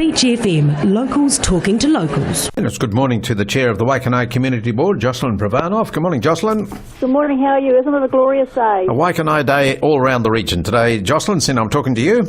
Beach FM, locals talking to locals. And it's good morning to the Chair of the Waikanae Community Board, Jocelyn Prvanov. Good morning, Jocelyn. Good morning, how are you? Isn't it a glorious day? A Waikanae Day all around the region today. Jocelyn, I'm talking to you.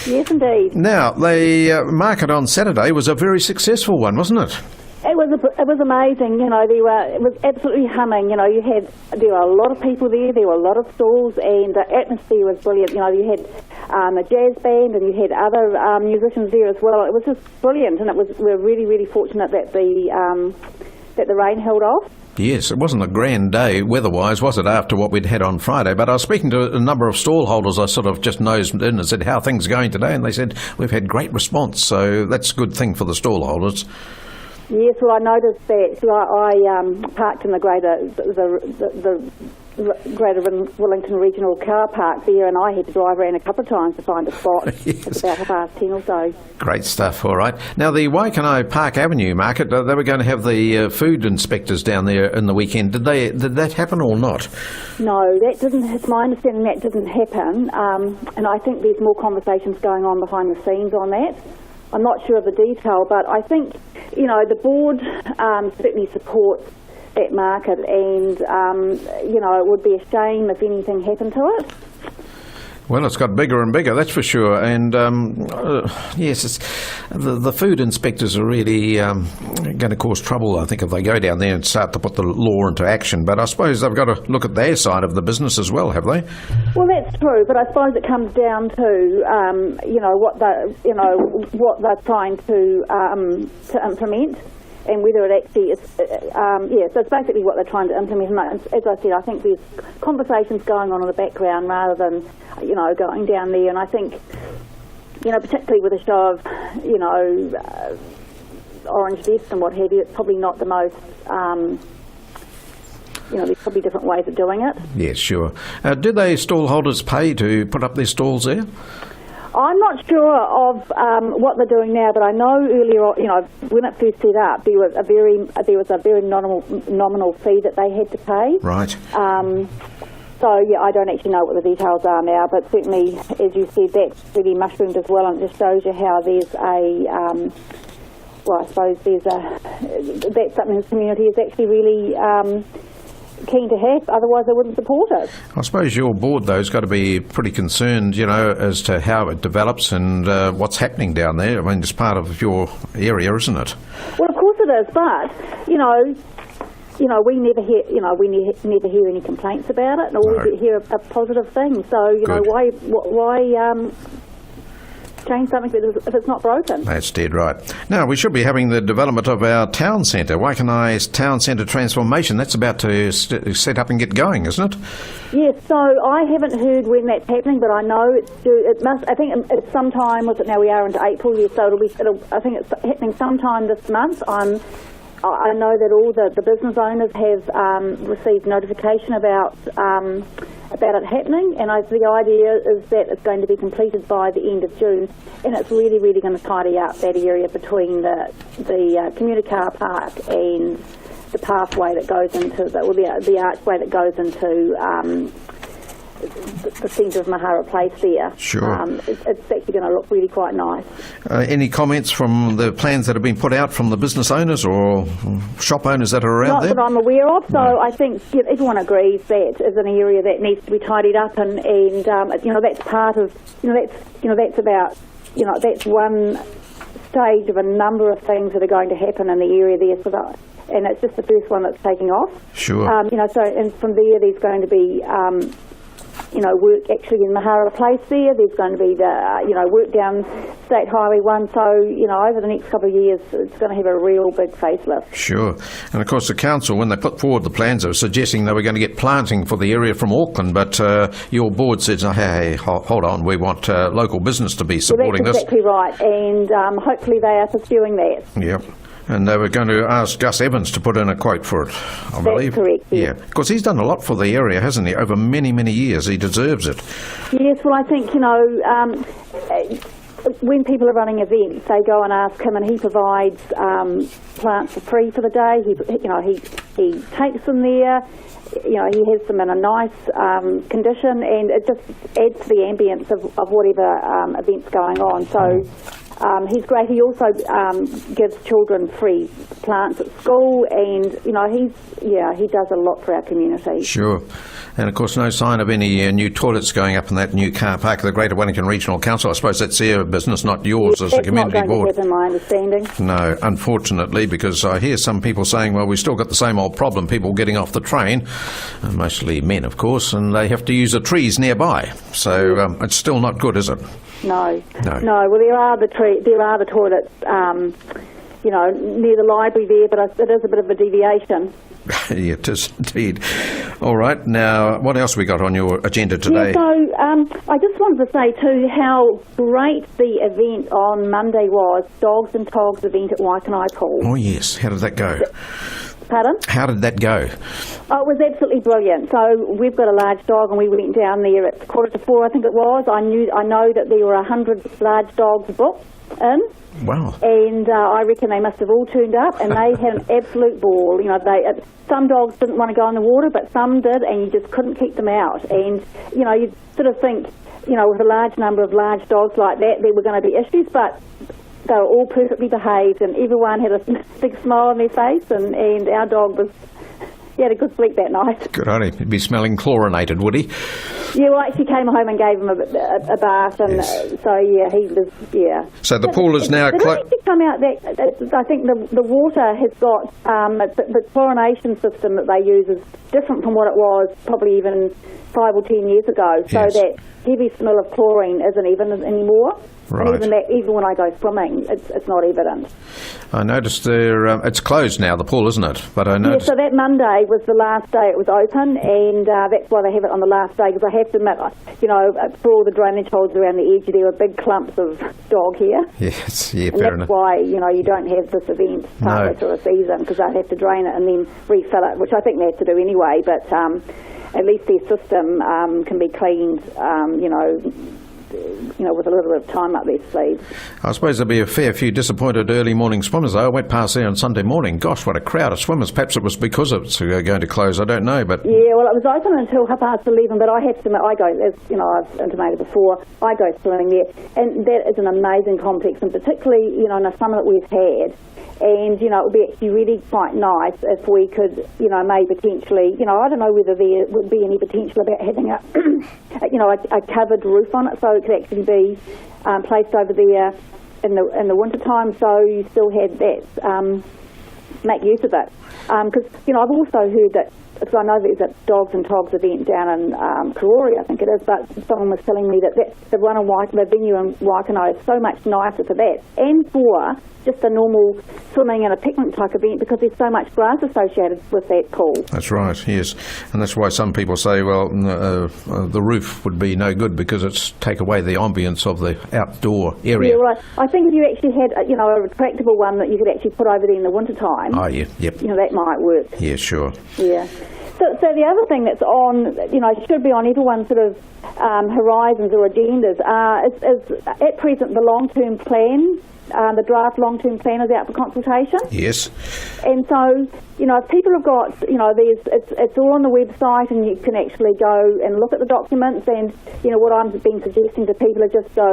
Yes, indeed. Now, the market on Saturday was a very successful one, wasn't it? It was amazing, it was absolutely humming, there were a lot of people there were a lot of stalls, and the atmosphere was brilliant, you had a jazz band and you had other musicians there as well. It was just brilliant, and we're really, really fortunate that the rain held off. Yes, it wasn't a grand day weather-wise, was it, after what we'd had on Friday? But I was speaking to a number of stall holders. I sort of just nosed in and said, how are things going today? And they said, we've had great response, so that's a good thing for the stall holders. Yes, well, I noticed that. So I parked in the Greater Wellington Regional Car Park there, and I had to drive around a couple of times to find a spot. Yes. At about 10 or so. Great stuff, all right. Now, the Waikanae Park Avenue market, they were going to have the food inspectors down there in the weekend. Did that happen or not? No, that didn't. It's my understanding that didn't happen, and I think there's more conversations going on behind the scenes on that. I'm not sure of the detail, but I think, the board certainly supports that market, and, it would be a shame if anything happened to it. Well, it's got bigger and bigger, that's for sure. And, yes, the food inspectors are really going to cause trouble, I think, if they go down there and start to put the law into action. But I suppose they've got to look at their side of the business as well, have they? Well, that's true, but I suppose it comes down to, what they're trying to implement, and whether it actually is, so it's basically what they're trying to implement. And as I said, I think there's conversations going on in the background rather than, going down there. And I think, particularly with a show of, orange vest and what have you, it's probably not the most, there's probably different ways of doing it. Yes, sure. Do they stall holders pay to put up their stalls there? I'm not sure of what they're doing now, but I know earlier on, when it first set up, there was a very nominal fee that they had to pay. Right. So I don't actually know what the details are now, but certainly, as you said, that's really mushroomed as well, and it just shows you how there's that's something the community is actually really keen to have, otherwise they wouldn't support it. I suppose your board, though, has got to be pretty concerned, as to how it develops and what's happening down there. I mean, it's part of your area, isn't it? Well, of course it is, but, we never hear any complaints about it, and we hear a positive thing. So, why change something if it's not broken? That's dead right. Now, we should be having the development of our town centre, Waikanae's Town Centre transformation. That's about to set up and get going, isn't it? Yes, so I haven't heard when that's happening, but I know it's due. It must. I think it's sometime. Now we are into April, yes. So I think it's happening sometime this month. I know that all the business owners have received notification about it happening, and the idea is that it's going to be completed by the end of June, and it's really, really going to tidy up that area between the commuter car park and the pathway that goes into the archway that goes into the centre of Mahara Place there. Sure. It's actually going to look really quite nice. Any comments from the plans that have been put out from the business owners or shop owners that are around there? Not that I'm aware of, so no. I think everyone agrees that is an area that needs to be tidied up, and that's part of, that's about, that's one stage of a number of things that are going to happen in the area there, and it's just the first one that's taking off. Sure. And from there's going to be work actually in Mahara Place there. There's going to be work down State Highway 1. So, over the next couple of years, it's going to have a real big facelift. Sure. And of course, the council, when they put forward the plans, they were suggesting they were going to get planting for the area from Auckland, but your board said, hey, hold on, we want local business to be supporting this. That's exactly right, and hopefully they are pursuing that. Yep. And they were going to ask Gus Evans to put in a quote for it, I believe. That's correct, yes. Yeah, because he's done a lot for the area, hasn't he, over many, many years. He deserves it. Yes, well, I think, when people are running events, they go and ask him, and he provides plants for free for the day. He takes them there. He has them in a nice condition, and it just adds to the ambience of whatever event's going on. So he's great. He also gives children free plants at school, and he does a lot for our community. Sure. And of course, no sign of any new toilets going up in that new car park of the Greater Wellington Regional Council. I suppose that's their business, not yours as a community board. That's not going to happen, my understanding. No, unfortunately, because I hear some people saying, well, we've still got the same old problem, people getting off the train, mostly men, of course, and they have to use the trees nearby. So it's still not good, is it? No. Well, there are the toilets, near the library there, but it is a bit of a deviation. Yeah, it is indeed. All right. Now, what else we got on your agenda today? Yeah, so I just wanted to say too how great the event on Monday was, Dogs and Togs event at Waikanae Pool. Oh yes. How did that go? Pardon? How did that go? Oh, it was absolutely brilliant. So we've got a large dog, and we went down there at 3:45, I think it was. I know that there were 100 large dogs booked in. Wow. And I reckon they must have all turned up, and they had an absolute ball. Some dogs didn't want to go in the water, but some did, and you just couldn't keep them out. And, you sort of think, with a large number of large dogs like that, there were going to be issues, but they were all perfectly behaved, and everyone had a big smile on their face, and our dog he had a good sleep that night. Good on him. He'd be smelling chlorinated, would he? Yeah, well, actually came home and gave him a bath, and yes. So he was, yeah. So the pool is now closed. It come out that I think the water has got the chlorination system that they use is different from what it was probably even 5 or 10 years ago. So yes. that heavy smell of chlorine isn't even anymore. Right. And even when I go swimming, it's not evident. I noticed it's closed now, the pool, isn't it? But I noticed. Yeah, so that Monday was the last day it was open, and that's why they have it on the last day, because I have to admit, for all the drainage holes around the edge, there were big clumps of dog hair. Yes, yeah, and fair that's enough. why, you don't have this event partway through a season, because they have to drain it and then refill it, which I think they have to do anyway, but at least their system can be cleaned, with a little bit of time up their sleeves. I suppose there'll be a fair few disappointed early morning swimmers, though. I went past there on Sunday morning. Gosh, what a crowd of swimmers. Perhaps it was because it's going to close. I don't know, but... Yeah, well, it was open until 11:30, but I have to admit, I go, as I've intimated before, I go swimming there, and that is an amazing complex, and particularly, in the summer that we've had. And, it would be actually really quite nice if we could, maybe potentially, I don't know whether there would be any potential about having a covered roof on it, so it could actually be placed over there in the winter time, so you still had that, make use of it. Because, I've also heard that, because I know there's a Dogs and Togs event down in Karori, I think it is, but someone was telling me that the venue in Waikanae is so much nicer for that, and for just a normal swimming and a picnic type event, because there's so much grass associated with that pool. That's right, yes. And that's why some people say, well, the roof would be no good because it's take away the ambience of the outdoor area. Yeah, right. I think if you actually had, a retractable one that you could actually put over there in the winter time. Oh, yeah, yep. That might work. Yeah, sure. Yeah. So the other thing that's on, should be on everyone's sort of horizons or agendas is at present the long-term plan. The draft long-term plan is out for consultation. Yes. And so, if people have got, it's all on the website, and you can actually go and look at the documents. And what I've been suggesting to people is just go,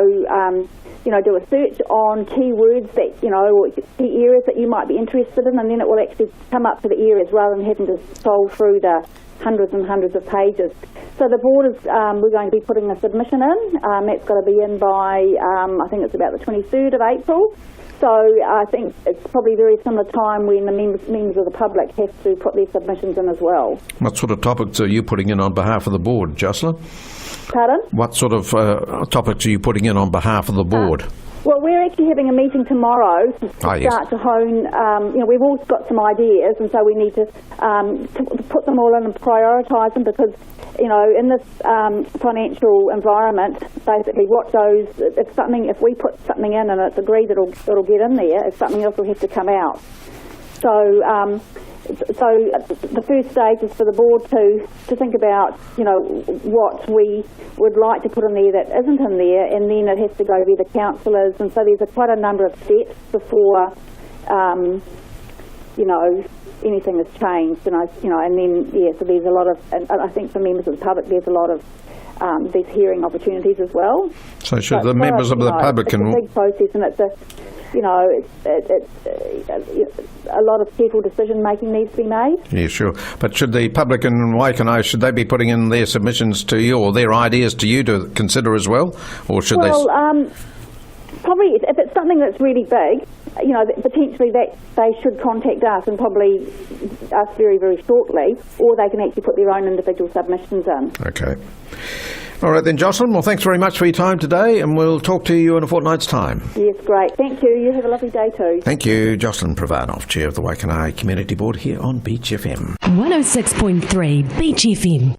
do a search on keywords that or key areas that you might be interested in, and then it will actually come up to the areas rather than having to scroll through the hundreds and hundreds of pages. So the board is, we're going to be putting a submission in. That's got to be in by, I think it's about the 23rd of April. So I think it's probably a very similar time when the members of the public have to put their submissions in as well. What sort of topics are you putting in on behalf of the board, Jocelyn? Pardon? What sort of topics are you putting in on behalf of the board? Well, we're actually having a meeting tomorrow to start to hone, we've all got some ideas, and so we need to put them all in and prioritise them, because, in this financial environment, basically if we put something in and it's agreed it'll get in there, if something else will have to come out. So the first stage is for the board to think about, what we would like to put in there that isn't in there, and then it has to go via the councillors, and so there's quite a number of steps before, anything has changed, and then so there's a lot of, and I think for members of the public there's a lot of these hearing opportunities as well. So should But the members of the public it's a big process, and it's a a lot of careful decision making needs to be made. Yeah, sure. But should the public in Waikanae, should they be putting in their submissions to you or their ideas to you to consider as well? Or should Probably if it's something that's really big, potentially that they should contact us and probably us very, very shortly, or they can actually put their own individual submissions in. Okay. All right then, Jocelyn. Well, thanks very much for your time today, and we'll talk to you in a fortnight's time. Yes, great. Thank you. You have a lovely day too. Thank you, Jocelyn Prvanov, Chair of the Waikanae Community Board here on Beach FM. 106.3 Beach FM.